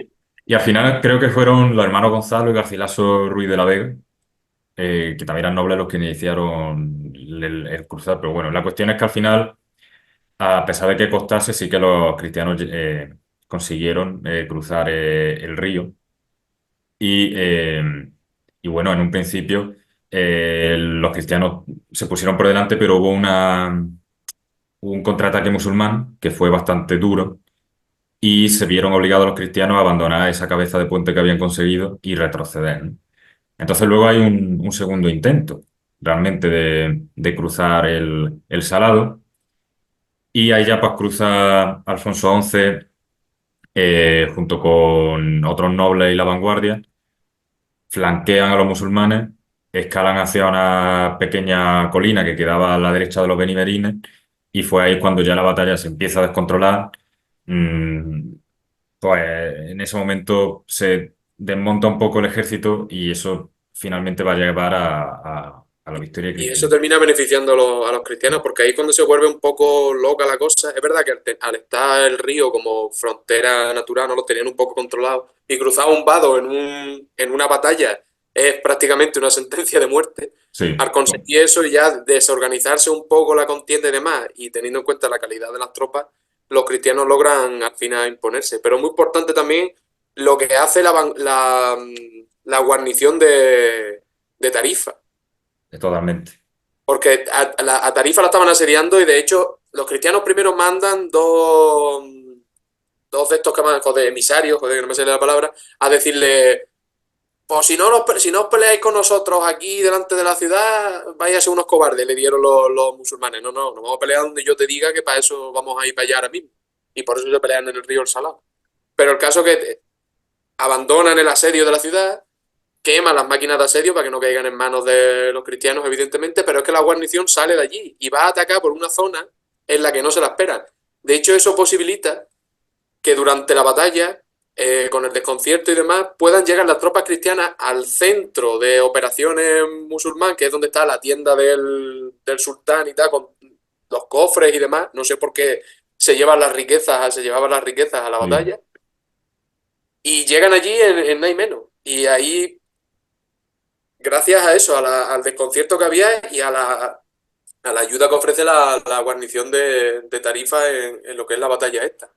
Y al final creo que fueron los hermanos Gonzalo y Garcilaso Ruiz de la Vega, que también eran nobles los que iniciaron el cruzar. Pero bueno, la cuestión es que al final, a pesar de que costase, sí que los cristianos consiguieron cruzar el río. Y, eh, y bueno, en un principio los cristianos se pusieron por delante, pero hubo un contraataque musulmán que fue bastante duro y se vieron obligados los cristianos a abandonar esa cabeza de puente que habían conseguido y retroceder, ¿no? Entonces luego hay un segundo intento realmente de cruzar el Salado y ahí ya pues cruza Alfonso XI junto con otros nobles y la vanguardia, flanquean a los musulmanes, escalan hacia una pequeña colina que quedaba a la derecha de los benimerines y fue ahí cuando ya la batalla se empieza a descontrolar. Mm, pues en ese momento se desmonta un poco el ejército y eso finalmente va a llevar a la victoria Y eso cristiana. termina beneficiando a los cristianos, porque ahí es cuando se vuelve un poco loca la cosa. Es verdad que al estar el río como frontera natural, no lo tenían un poco controlado, y cruzar un vado en una batalla es prácticamente una sentencia de muerte. Sí, Al conseguir eso y ya desorganizarse un poco la contienda y demás, y teniendo en cuenta la calidad de las tropas, los cristianos logran al final imponerse. Pero es muy importante también lo que hace la guarnición de Tarifa. totalmente. Porque a Tarifa la estaban asediando y de hecho los cristianos primero mandan dos de estos que van, joder, emisarios, joder, que no me sale la palabra, a decirle, pues si no os peleáis con nosotros aquí delante de la ciudad, vais a ser unos cobardes, le dieron los musulmanes. No, no, nos vamos a pelear donde yo te diga que para eso vamos a ir para allá ahora mismo. Y por eso se pelean en el río El Salado. Pero el caso es que abandonan el asedio de la ciudad, queman las máquinas de asedio para que no caigan en manos de los cristianos, evidentemente, pero es que la guarnición sale de allí y va a atacar por una zona en la que no se la esperan. De hecho, eso posibilita que durante la batalla, con el desconcierto y demás, puedan llegar las tropas cristianas al centro de operaciones musulmán, que es donde está la tienda del sultán y tal, con los cofres y demás. No sé por qué se llevaban las riquezas a la Sí. batalla. Y llegan allí en nada y menos. Y ahí, gracias a eso, al desconcierto que había y a la ayuda que ofrece la guarnición de Tarifa en lo que es la batalla esta.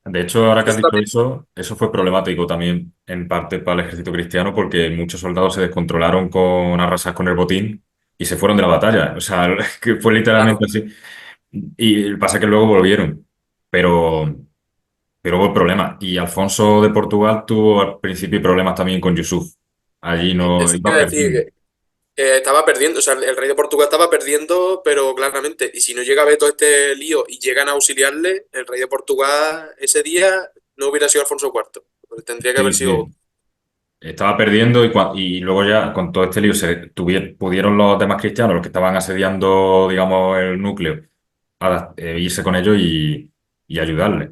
De hecho, ahora que has Eso dicho también, eso fue problemático también en parte para el ejército cristiano porque muchos soldados se descontrolaron con arrasar con el botín y se fueron de la batalla. O sea, que fue literalmente claro. así. Y pasa que luego volvieron, pero, pero hubo problemas. Y Alfonso de Portugal tuvo al principio problemas también con Yusuf. Allí no Eso te iba iba a decir perdiendo. que estaba perdiendo, o sea, el rey de Portugal estaba perdiendo, pero claramente, y si no llega a ver todo este lío y llegan a auxiliarle, el rey de Portugal ese día no hubiera sido Alfonso IV, pues tendría que haber Sí, sido... sí. Estaba perdiendo y luego ya con todo este lío pudieron los demás cristianos, los que estaban asediando, digamos, el núcleo, irse con ellos y ayudarle.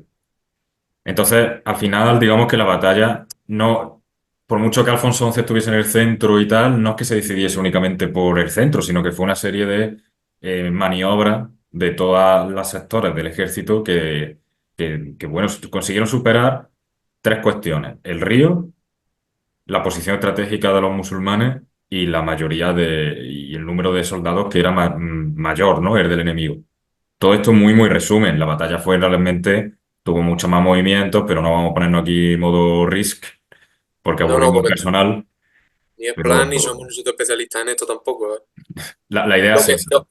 Entonces, al final, digamos que la batalla no, por mucho que Alfonso XI estuviese en el centro y tal, no es que se decidiese únicamente por el centro, sino que fue una serie de maniobras de todas las sectores del ejército que, bueno, consiguieron superar tres cuestiones: el río, la posición estratégica de los musulmanes y la mayoría y el número de soldados que era mayor, ¿no? El del enemigo. Todo esto muy, muy resumen. La batalla fue realmente, tuvo mucho más movimientos, pero no vamos a ponernos aquí modo Risk, porque No, no, aburrimos porque personal. ni es Pero plan ni somos nosotros especialistas en esto tampoco, ¿eh? la idea Lo es que, esa.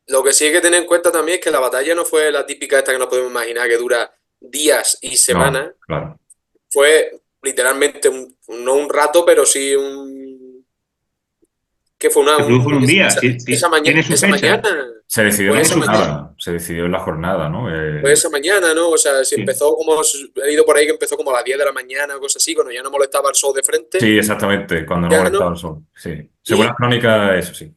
lo que sí hay que tener en cuenta también es que la batalla no fue la típica esta que nos podemos imaginar que dura días y No, semanas. claro. Fue literalmente no un rato, pero sí un... ¿Qué fue? Se produjo en un día. Sí, sí. Tiene su Esa mañana. fecha. Se decidió en Fue la Tiene esa su mañana. fecha. jornada, se decidió en la jornada, ¿no? Fue esa mañana, ¿no? O sea, si Sí. empezó como... He leído por ahí que empezó como a las 10 de la mañana o cosas así, cuando ya no molestaba el sol de frente, Sí, exactamente, cuando no ya molestaba no. el sol. Sí. Según las Y, crónicas, eso sí.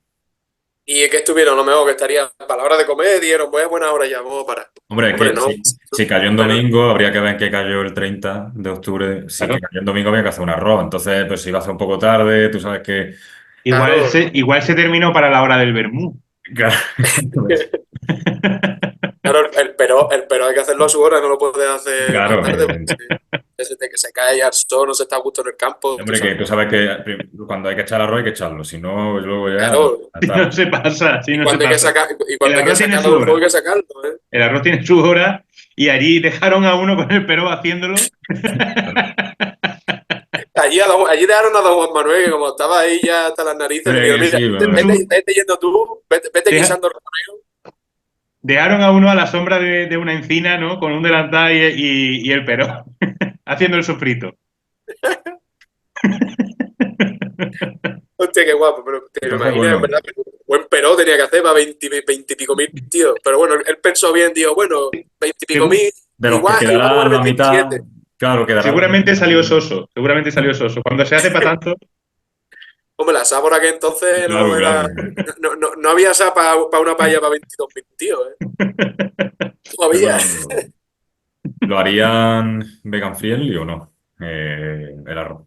y que estuvieron, lo mejor que estaría para la hora de comer, dijeron, pues a buena hora ya, vamos a parar. Hombre, es Hombre, que no. si cayó en Hombre, no. domingo, habría que ver en qué cayó el 30 de octubre. Si que Claro. cayó en domingo, había que hacer un arroz. Entonces, pues si iba a ser un poco tarde, tú sabes que... Claro, Igual se terminó para la hora del vermú. Claro, claro, el pero hay que hacerlo a su hora, no lo puedes hacer más claro, tarde, porque desde que se cae ya el sol, no se está a gusto en el campo, tú hombre, que sabes. tú sabes que cuando hay que echar arroz hay que echarlo. Si no, luego ya... Claro, Si hasta- no se pasa, si y no se cuando hay que pasa. sacar, y El cuando hay que arroz tiene sacarlo su del fuego hay hora. que sacarlo, ¿eh? El arroz tiene su hora y allí dejaron a uno con el pero haciéndolo. Allí dejaron a don Juan Manuel, que como estaba ahí ya hasta las narices, le dijeron, mira, Sí, vete yendo tú, vete Deja- guisando el romero. Dejaron a uno a la sombra de una encina, ¿no? Con un delantal y el pero haciendo el sofrito. Hostia, qué guapo, pero te lo entonces, imaginas, en bueno, verdad, que buen pero tenía que hacer para 20 y pico mil tíos. Pero bueno, él pensó bien, dijo, bueno, 20 y pico Segu- mil, de los que igual quedarán vuelve la el mitad, 27. claro, quedará la Seguramente mitad. salió soso. Seguramente salió soso. Cuando se hace para tanto, Hombre, la sábora que entonces Claro, no claro. era. No había asa para una paella para 22.000 tíos, ¿eh? No había. Pero, ¿lo harían vegan friendly o no? El arroz.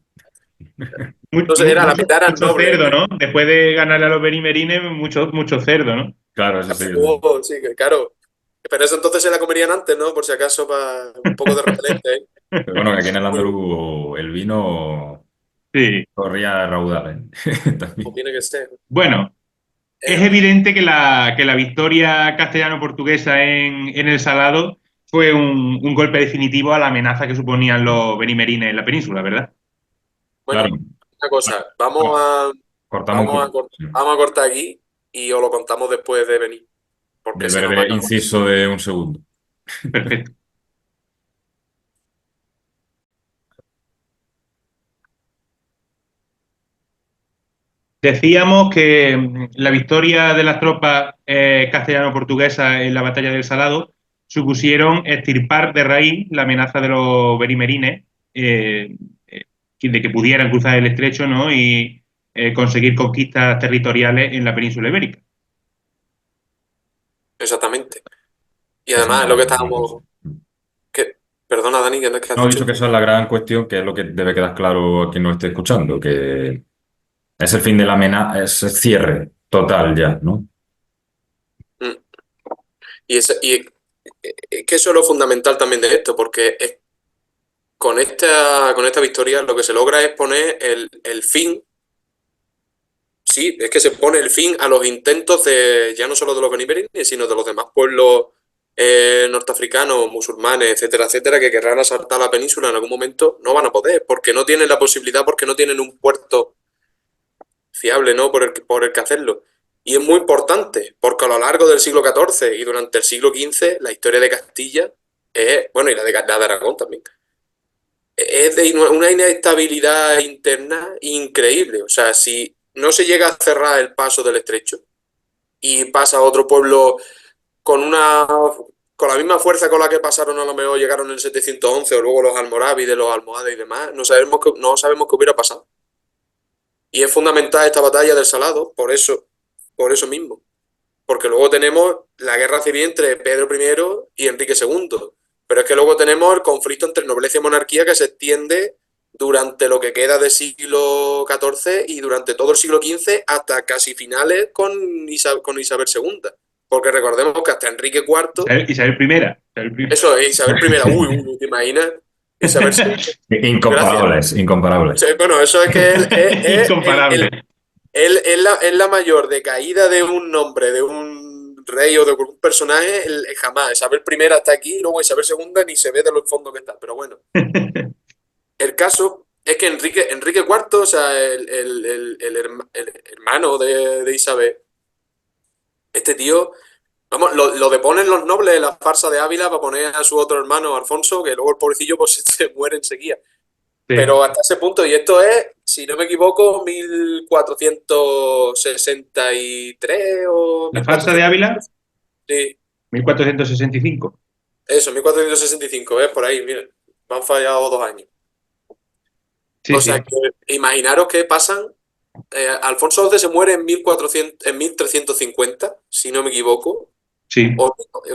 Entonces era la mitad eran mucho nobles. cerdo, ¿no? Después de ganarle a los berimerines, mucho cerdo, ¿no? Claro, eso sí. Oh, sí, que claro. Pero eso entonces se la comerían antes, ¿no? Por si acaso, para un poco de repelente, ¿eh? Pero bueno, que aquí en el andaluz el vino Sí. Corría a raudales Como también. tiene que ser. Bueno, es Eh, evidente que la victoria castellano-portuguesa en el Salado fue un golpe definitivo a la amenaza que suponían los benimerines en la península, ¿verdad? bueno, Claro, una cosa, cortamos un poco vamos a cortar aquí y os lo contamos después de venir, porque del se nos va a breve acabar. inciso de 1 segundo. Perfecto. Decíamos que la victoria de las tropas castellano-portuguesas en la batalla del Salado supusieron extirpar de raíz la amenaza de los benimerines, eh, de que pudieran cruzar el estrecho, ¿no? Y conseguir conquistas territoriales en la península ibérica. Exactamente. Y Esa es además, lo que la gran cosa. estábamos... Que, perdona, Dani, ¿qué has No, he dicho dicho? que esa es la gran cuestión, que es lo que debe quedar claro a quien nos esté escuchando, que es el fin de la amenaza, es el cierre total ya, ¿no? Mm. Es que eso es lo fundamental también de esto, porque con esta victoria lo que se logra es poner el fin, sí, es que se pone el fin a los intentos de, ya no solo de los benimerines, sino de los demás pueblos norteafricanos, musulmanes, etcétera, etcétera, que querrán asaltar la península en algún momento, no van a poder, porque no tienen la posibilidad, porque no tienen un puerto fiable, ¿no? Por el que hacerlo. Y es muy importante, porque a lo largo del siglo XIV y durante el siglo XV, la historia de Castilla es, bueno, y la de Aragón también, es de una inestabilidad interna increíble. O sea, si no se llega a cerrar el paso del estrecho y pasa a otro pueblo con una con la misma fuerza con la que pasaron, a lo mejor llegaron en el 711 o luego los almorávides, los almohades y demás, no sabemos qué hubiera pasado. Y es fundamental esta batalla del Salado, por eso mismo. Porque luego tenemos la guerra civil entre Pedro I y Enrique II. Pero es que luego tenemos el conflicto entre nobleza y monarquía que se extiende durante lo que queda del siglo XIV y durante todo el siglo XV hasta casi finales con Isabel II. Porque recordemos que hasta Enrique IV, Isabel I. Isabel I. eso es Isabel I, ¿te imaginas? Isabel II, gracias. Incomparables, incomparables. Sí, bueno, eso es que Incomparable. es la mayor decaída de un nombre, de un rey o de un personaje, jamás. Isabel I está aquí, y luego Isabel II ni se ve de lo fondo que está. Pero bueno, el caso es que Enrique IV, o sea, el hermano de Isabel, este tío, vamos, lo deponen los nobles en la farsa de Ávila para poner a su otro hermano, Alfonso, que luego el pobrecillo pues se muere enseguida. Sí. Pero hasta ese punto, y esto es, si no me equivoco, 1463 o La farsa de 1400. Ávila, Sí, 1465. eso, 1465, ¿ves? Por ahí, mira, me han fallado 2 años. Sí, O sea sí, que imaginaros que pasan. Alfonso XI se muere en 1400, en 1350, si no me equivoco, sí.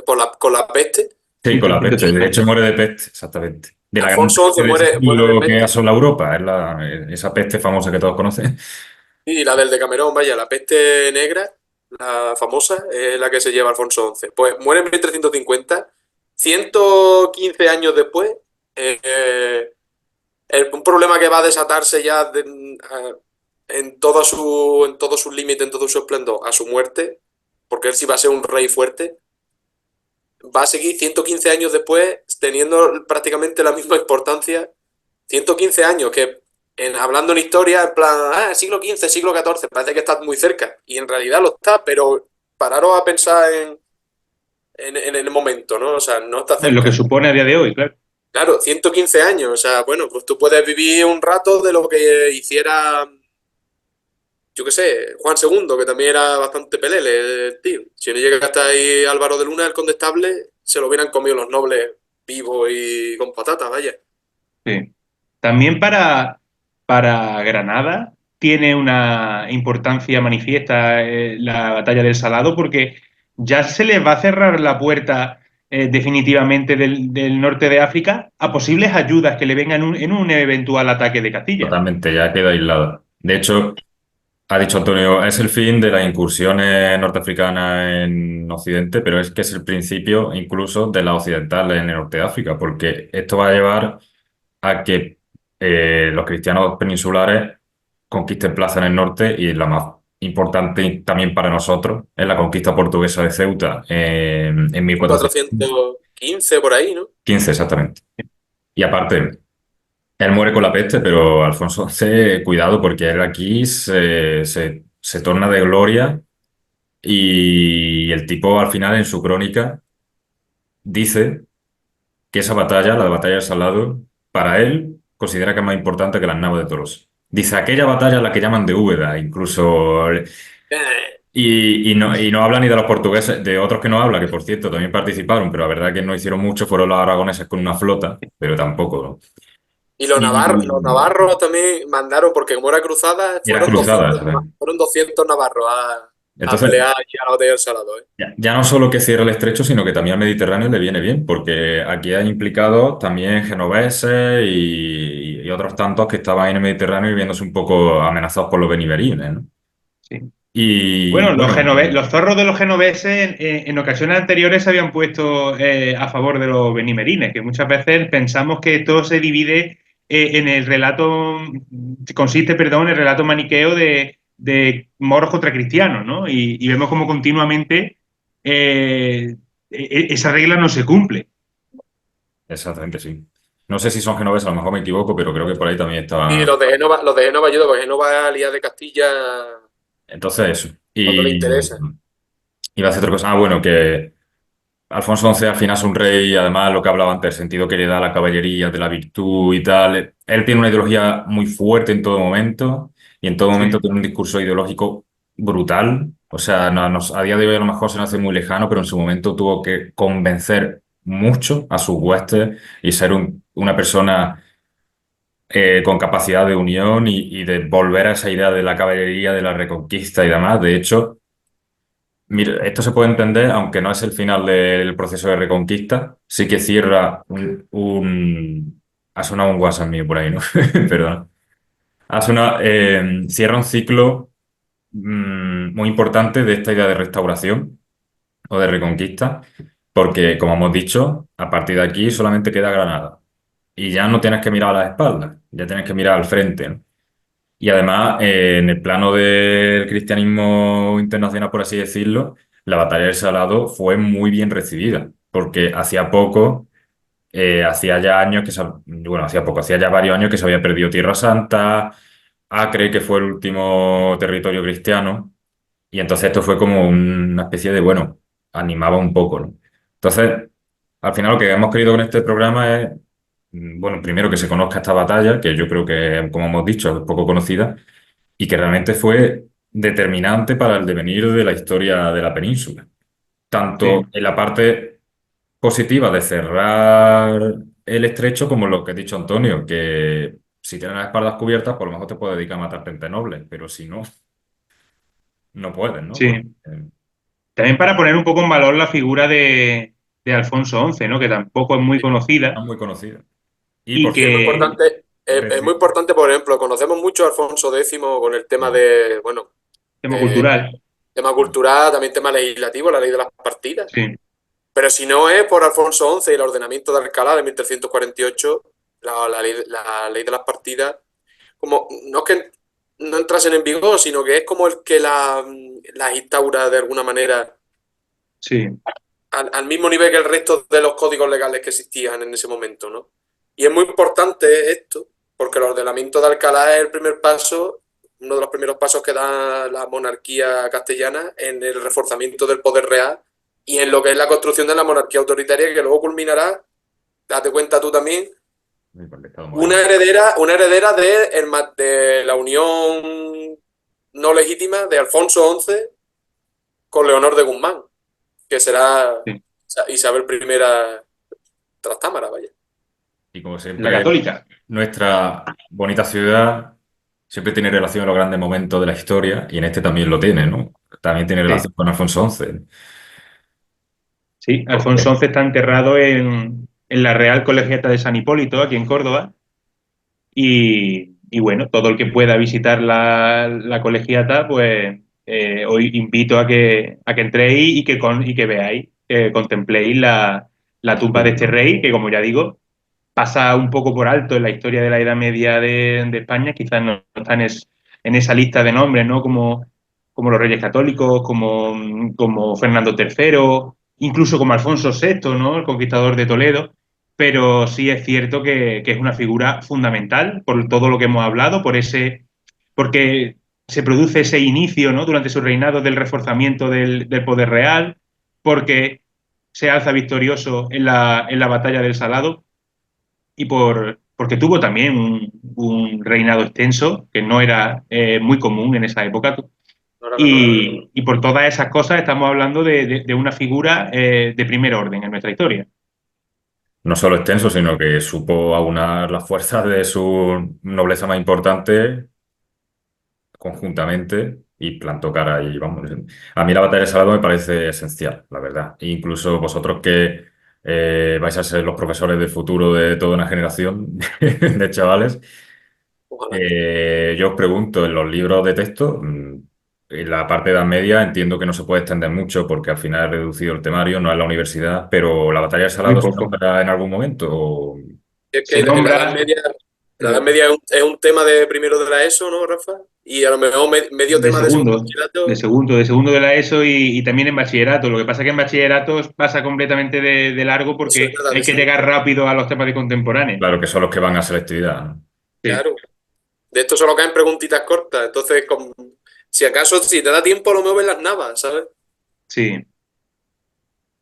con la peste. Sí, con la peste. De hecho, 1350. muere de peste, exactamente. De la gran Alfonso peste XI de ese muere de siglo que peste. asola Europa, es esa peste famosa que todos conocen. Y la del Decamerón, vaya, la peste negra, la famosa, es la que se lleva Alfonso XI. Pues muere en 1350, 115 años después, eh, un problema que va a desatarse ya en todo su límite, en todo su esplendor, a su muerte, porque él sí va a ser un rey fuerte, va a seguir 115 años después teniendo prácticamente la misma importancia. 115 años que hablando en historia, en plan, siglo XV, siglo XIV, parece que está muy cerca. Y en realidad lo está, pero pararos a pensar en el momento, ¿no? O sea, no está Es lo que cerca. supone a día de hoy, claro. Claro, 115 años, o sea, bueno, pues tú puedes vivir un rato de lo que hiciera, yo qué sé, Juan II, que también era bastante pelele, el tío. Si no llega hasta ahí Álvaro de Luna, el condestable, se lo hubieran comido los nobles vivos y con patatas, vaya. Sí. También para Granada tiene una importancia manifiesta la batalla del Salado porque ya se les va a cerrar la puerta definitivamente del norte de África a posibles ayudas que le vengan en un eventual ataque de Castilla. Totalmente, ya queda aislada. De hecho, ha dicho Antonio, es el fin de las incursiones norteafricanas en Occidente, pero es que es el principio incluso de las occidentales en el norte de África, porque esto va a llevar a que los cristianos peninsulares conquisten plaza en el norte y la más importante también para nosotros es la conquista portuguesa de Ceuta en 1415 por ahí, ¿no? 1415 exactamente. Y aparte, él muere con la peste, pero Alfonso XI, cuidado, porque él aquí se torna de gloria y el tipo al final en su crónica dice que esa batalla, la batalla del Salado, para él considera que es más importante que las naves de Tolosa. Dice, aquella batalla es la que llaman de Úbeda, incluso. Eh, Y no habla ni de los portugueses, de otros que no habla, que por cierto también participaron, pero la verdad que no hicieron mucho, fueron los aragoneses con una flota, pero tampoco, ¿no? Y los Y navarros también mandaron, porque como era cruzada, y eran cruzadas, ¿sabes? fueron 200 navarros a Entonces, pelear y a la batalla del Salado, ¿eh? ya no solo que cierre el estrecho, sino que también al Mediterráneo le viene bien, porque aquí hay implicados también genoveses y otros tantos que estaban en el Mediterráneo y viéndose un poco amenazados por los benimerines, ¿no? Sí. Y Bueno, bueno, los zorros de los genoveses en ocasiones anteriores se habían puesto a favor de los benimerines, que muchas veces pensamos que todo se divide en el relato, consiste, perdón, en el relato maniqueo de moros contra cristianos, ¿no? Y vemos como continuamente esa regla no se cumple. exactamente sí. No sé si son genoveses, a lo mejor me equivoco, pero creo que por ahí también Y estaba. Los de Génova ayudan, porque Génova es aliada de Castilla Entonces eso. cuando le interesa. Y va a hacer otra cosa. Ah, bueno, que Alfonso XI al final es un rey, además lo que hablaba antes, el sentido que le da a la caballería, de la virtud y tal. Él tiene una ideología muy fuerte en todo momento y en todo momento Sí, tiene un discurso ideológico brutal. O sea, a día de hoy a lo mejor se nos hace muy lejano, pero en su momento tuvo que convencer mucho a sus huestes y ser una persona con capacidad de unión y de volver a esa idea de la caballería, de la reconquista y demás. De hecho, mira, esto se puede entender, aunque no es el final del proceso de reconquista, sí que cierra ha sonado un WhatsApp mío por ahí, ¿no? Perdón. Cierra un ciclo muy importante de esta idea de restauración o de reconquista, porque, como hemos dicho, a partir de aquí solamente queda Granada. Y ya no tienes que mirar a la espalda, ya tienes que mirar al frente, ¿no? Y además, en el plano del cristianismo internacional, por así decirlo, la batalla del Salado fue muy bien recibida, porque hacía poco, hacía ya años bueno, hacía poco, hacía ya varios años que se había perdido Tierra Santa, Acre, que fue el último territorio cristiano, y entonces esto fue como una especie de, bueno, animaba un poco, ¿no? Entonces, al final lo que hemos querido con este programa es, bueno, primero que se conozca esta batalla, que yo creo que, como hemos dicho, es poco conocida, y que realmente fue determinante para el devenir de la historia de la península. Tanto sí. en la parte positiva de cerrar el estrecho, como lo que ha dicho Antonio, que si tienes las espaldas cubiertas, por lo mejor te puedes dedicar a matar gente noble, pero si no, no puedes, ¿no? Sí. También para poner un poco en valor la figura de Alfonso XI, ¿no? Que tampoco es muy No conocida es muy conocido. Y y por Y es muy cierto, que importante, es muy reci- importante, por ejemplo, conocemos mucho a Alfonso X con el tema de, bueno, tema eh, cultural, tema cultural, también tema legislativo, la ley de las partidas. sí, Pero si no es por Alfonso XI y el ordenamiento de Alcalá de 1348, la ley de las partidas, como no es que no entrasen en vigor, sino que es como el que las instaura de alguna manera sí, al mismo nivel que el resto de los códigos legales que existían en ese momento, ¿no? Y es muy importante esto, porque el ordenamiento de Alcalá es el primer paso, uno de los primeros pasos que da la monarquía castellana en el reforzamiento del poder real y en lo que es la construcción de la monarquía autoritaria, que luego culminará, date cuenta tú también, porque he estado una heredera de la unión no legítima de Alfonso XI con Leonor de Guzmán, que será sí. Isabel I Trastámara, vaya. y como La siempre, católica, nuestra bonita ciudad siempre tiene relación a los grandes momentos de la historia y en este también lo tiene, ¿no? También tiene sí, relación con Alfonso XI. sí. Alfonso Porque XI está enterrado en la Real Colegiata de San Hipólito, aquí en Córdoba, y bueno, todo el que pueda visitar la colegiata, pues hoy invito a que entréis y que veáis, contempléis la tumba de este rey, que como ya digo, pasa un poco por alto en la historia de la Edad Media de España, quizás no está en esa lista de nombres, ¿no? Como los Reyes Católicos, como Fernando III, incluso como Alfonso VI, ¿no? El conquistador de Toledo, pero sí es cierto que es una figura fundamental por todo lo que hemos hablado, porque se produce ese inicio, ¿no? Durante su reinado del reforzamiento del poder real, porque se alza victorioso en la batalla del Salado y porque tuvo también un reinado extenso, que no era muy común en esa época. No era normal. Y por todas esas cosas estamos hablando de una figura de primer orden en nuestra historia. No solo extenso, sino que supo aunar las fuerzas de su nobleza más importante conjuntamente y plantó cara y vamos. A mí la batalla de Salado me parece esencial, la verdad. E incluso vosotros que vais a ser los profesores del futuro de toda una generación de chavales, Ojalá. yo os pregunto, en los libros de texto, en la parte de Edad Media entiendo que no se puede extender mucho porque al final he reducido el temario, no es la universidad, pero la batalla de Muy Salado se poco. nombra en algún momento. Es que Se en la Edad nombra Media, la Edad Media es un tema de primero de la ESO, ¿no, Rafa? Y a lo mejor medio de tema de segundo segundo, de bachillerato. segundo, de segundo de la ESO y también en bachillerato. Lo que pasa es que en bachillerato pasa completamente de largo Eso es porque verdad, hay de que llegar segundo. rápido a los temas de contemporáneos. Claro que son los que van a selectividad, ¿no? Sí, Claro. De esto solo caen preguntitas cortas. Entonces, si acaso, si te da tiempo, lo mueves las navas, ¿sabes? sí.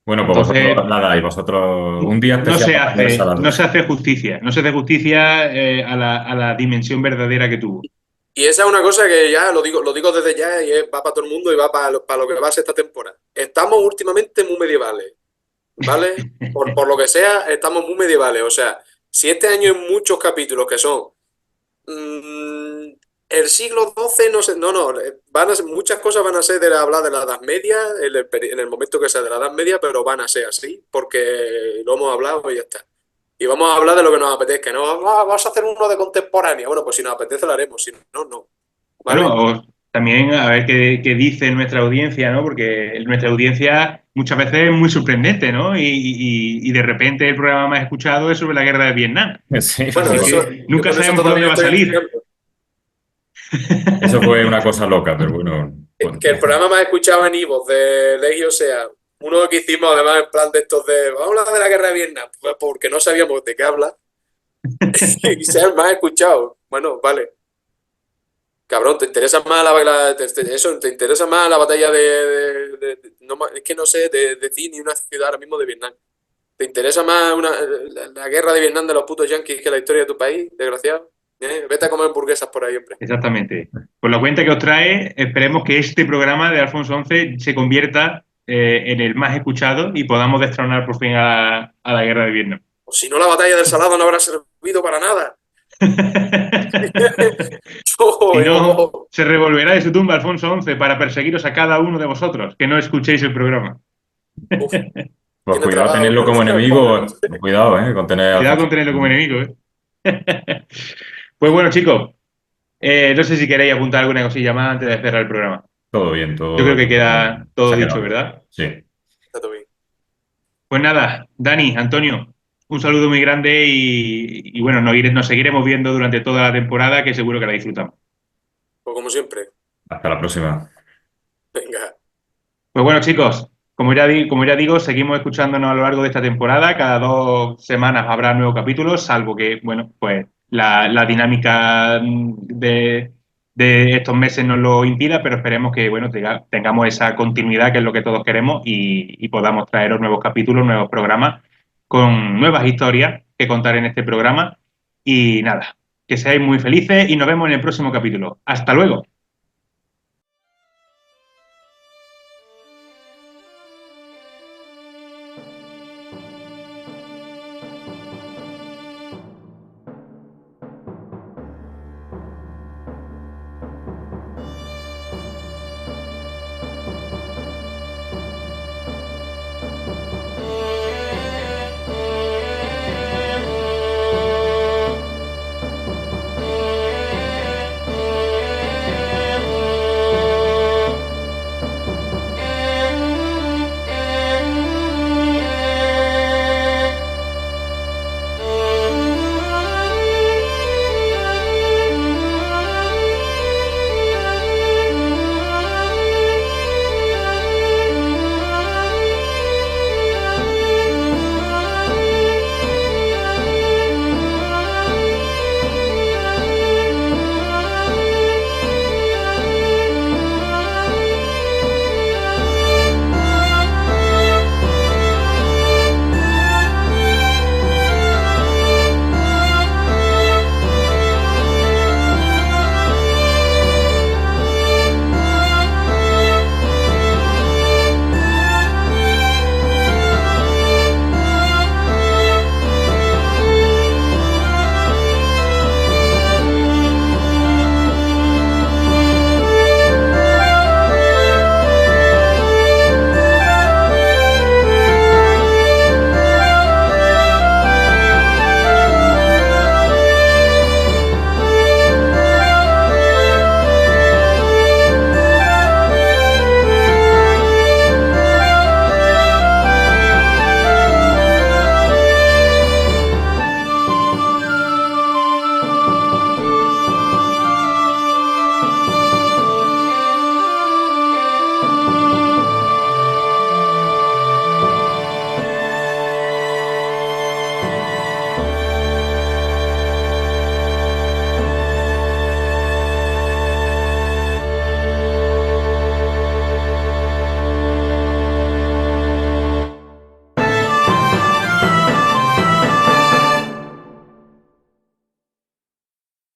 Bueno, pues Entonces, vosotros, nada, y vosotros, un día no especial se para Batalla de hace, Salado. no se hace justicia, no se hace justicia a la dimensión verdadera que tuvo. Y esa es una cosa que ya lo digo desde ya y va para todo el mundo y va para lo que va a ser esta temporada. Estamos últimamente muy medievales, ¿vale? Por lo que sea, estamos muy medievales. O sea, si este año hay muchos capítulos que son mm, el siglo XII, no sé, no, muchas cosas van a ser hablar de la Edad Media en el momento que sea de la Edad Media, pero van a ser así, porque lo hemos hablado y ya está. Y vamos a hablar de lo que nos apetezca, ¿no? Vamos a hacer uno de contemporánea. Bueno, pues si nos apetece lo haremos, si no, no. Bueno, ¿Vale? también a ver qué dice nuestra audiencia, ¿no? Porque nuestra audiencia muchas veces es muy sorprendente, ¿no? Y de repente el programa más escuchado es sobre la guerra de Vietnam. Sí, Bueno, Así pues, que yo nunca con eso sabemos por dónde todavía va a estoy salir. estudiando. eso fue una cosa loca, pero bueno. Bueno, Que el programa más escuchado en Ivo de Legio sea uno que hicimos además en plan de estos de vamos a hablar de la guerra de Vietnam, pues porque no sabíamos de qué habla y sea el más escuchado. Bueno, vale. Cabrón, ¿te interesa más te interesa más la batalla es que no sé, decir ni una ciudad ahora mismo de Vietnam? ¿Te interesa más la guerra de Vietnam de los putos yanquis que la historia de tu país, desgraciado? Vete a comer hamburguesas por ahí, hombre. Exactamente. Por la cuenta que os trae, esperemos que este programa de Alfonso XI se convierta en el más escuchado y podamos destronar por fin a la guerra de Vietnam. O si no, la batalla del Salado no habrá servido para nada. Si Ojo, no, ojo. se revolverá de su tumba Alfonso XI para perseguiros a cada uno de vosotros, que no escuchéis el programa. Uf, pues tiene cuidado trabajo, tenerlo como el pobre. enemigo. Cuidado, con tener a Cuidado Alfonso. con tenerlo como enemigo, ¿eh? Pues bueno, chicos, no sé si queréis apuntar alguna cosilla más antes de cerrar el programa. Todo bien, Yo creo todo que queda se todo ha dicho, quedado. ¿verdad? Sí, Está todo bien. Pues nada, Dani, Antonio, un saludo muy grande y bueno, nos seguiremos viendo durante toda la temporada, que seguro que la disfrutamos. Pues como siempre. hasta la próxima. Venga. Pues bueno, chicos, como ya digo, seguimos escuchándonos a lo largo de esta temporada. Cada 2 semanas habrá nuevos capítulos, salvo que, bueno, pues la dinámica de estos meses nos lo impida, pero esperemos que, bueno, tengamos esa continuidad, que es lo que todos queremos, y podamos traeros nuevos capítulos, nuevos programas, con nuevas historias que contar en este programa. Y nada, que seáis muy felices y nos vemos en el próximo capítulo. Hasta luego.